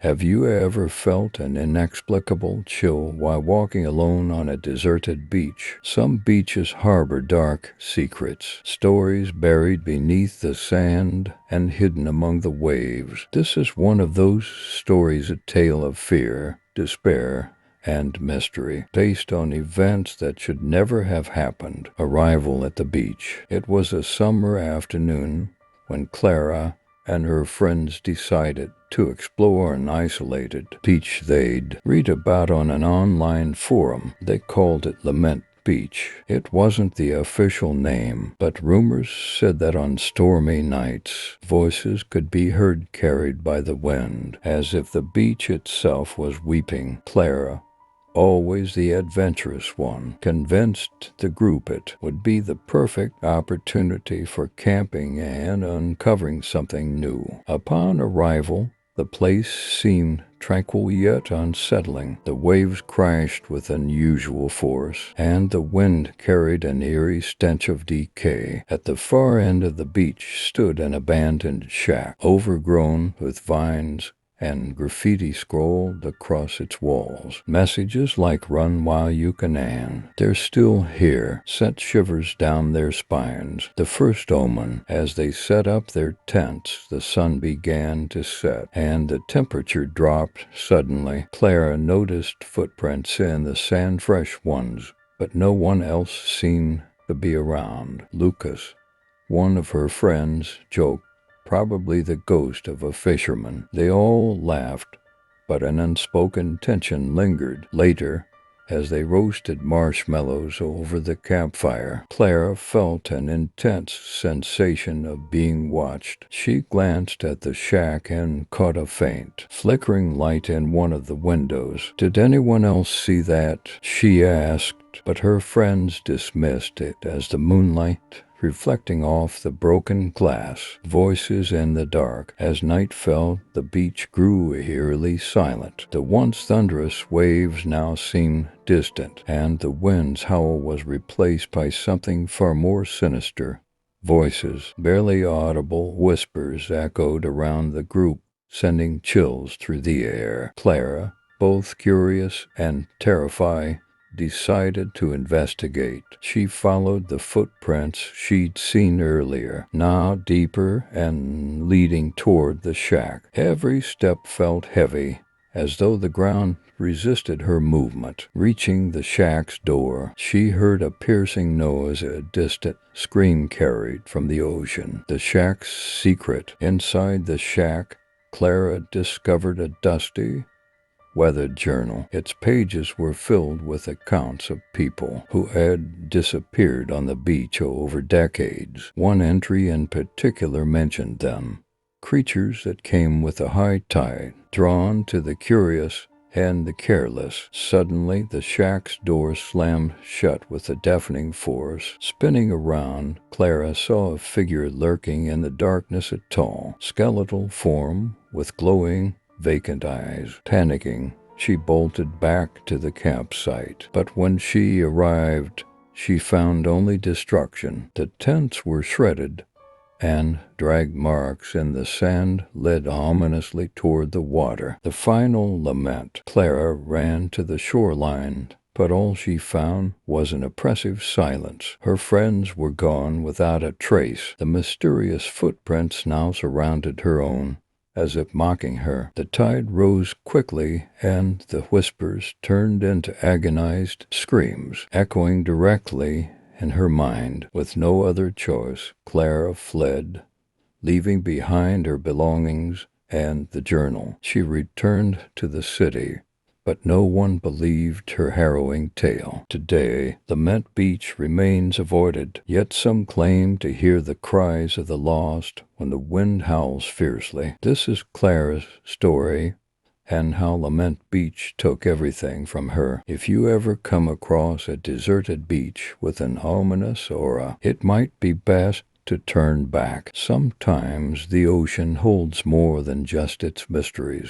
Have you ever felt an inexplicable chill while walking alone on a deserted beach? Some beaches harbor dark secrets, stories buried beneath the sand and hidden among the waves. This is one of those stories, a tale of fear, despair, and mystery, based on events that should never have happened. Arrival at the beach. It was a summer afternoon when Clara and her friends decided to explore an isolated beach they'd read about on an online forum. They called it Lament Beach. It wasn't the official name, but rumors said that on stormy nights, voices could be heard carried by the wind, as if the beach itself was weeping. Clara, always the adventurous one, convinced the group it would be the perfect opportunity for camping and uncovering something new. Upon arrival, the place seemed tranquil yet unsettling. The waves crashed with unusual force, and the wind carried an eerie stench of decay. At the far end of the beach stood an abandoned shack, overgrown with vines and graffiti scrawled across its walls. Messages like "Run while you can," "They're still here," sent shivers down their spines. The first omen. As they set up their tents, the sun began to set, and the temperature dropped suddenly. Clara noticed footprints in the sand, fresh ones, but no one else seemed to be around. Lucas, one of her friends, joked, "Probably the ghost of a fisherman." They all laughed, but an unspoken tension lingered. Later, as they roasted marshmallows over the campfire, Clara felt an intense sensation of being watched. She glanced at the shack and caught a faint, flickering light in one of the windows. "Did anyone else see that?" she asked, but her friends dismissed it as the moonlight reflecting off the broken glass. Voices in the dark. As night fell, the beach grew eerily silent. The once thunderous waves now seemed distant, and the wind's howl was replaced by something far more sinister. Voices, barely audible whispers, echoed around the group, sending chills through the air. Clara, both curious and terrified, decided to investigate. She followed the footprints she'd seen earlier, now deeper and leading toward the shack. Every step felt heavy, as though the ground resisted her movement. Reaching the shack's door, she heard a piercing noise, a distant scream carried from the ocean. The shack's secret. Inside the shack, Clara discovered a dusty, weathered journal. Its pages were filled with accounts of people who had disappeared on the beach over decades. One entry in particular mentioned them, creatures that came with a high tide, drawn to the curious and the careless. Suddenly, the shack's door slammed shut with a deafening force. Spinning around, Clara saw a figure lurking in the darkness, a tall, skeletal form with glowing, vacant eyes. Panicking, she bolted back to the campsite. But when she arrived, she found only destruction. The tents were shredded, and drag marks in the sand led ominously toward the water. The final lament. Clara ran to the shoreline, but all she found was an oppressive silence. Her friends were gone without a trace. The mysterious footprints now surrounded her own, as if mocking her. The tide rose quickly, and the whispers turned into agonized screams, echoing directly in her mind. With no other choice, Clara fled, leaving behind her belongings and the journal. She returned to the city, but no one believed her harrowing tale. Today, Lament Beach remains avoided, yet some claim to hear the cries of the lost when the wind howls fiercely. This is Clara's story, and how Lament Beach took everything from her. If you ever come across a deserted beach with an ominous aura, it might be best to turn back. Sometimes the ocean holds more than just its mysteries.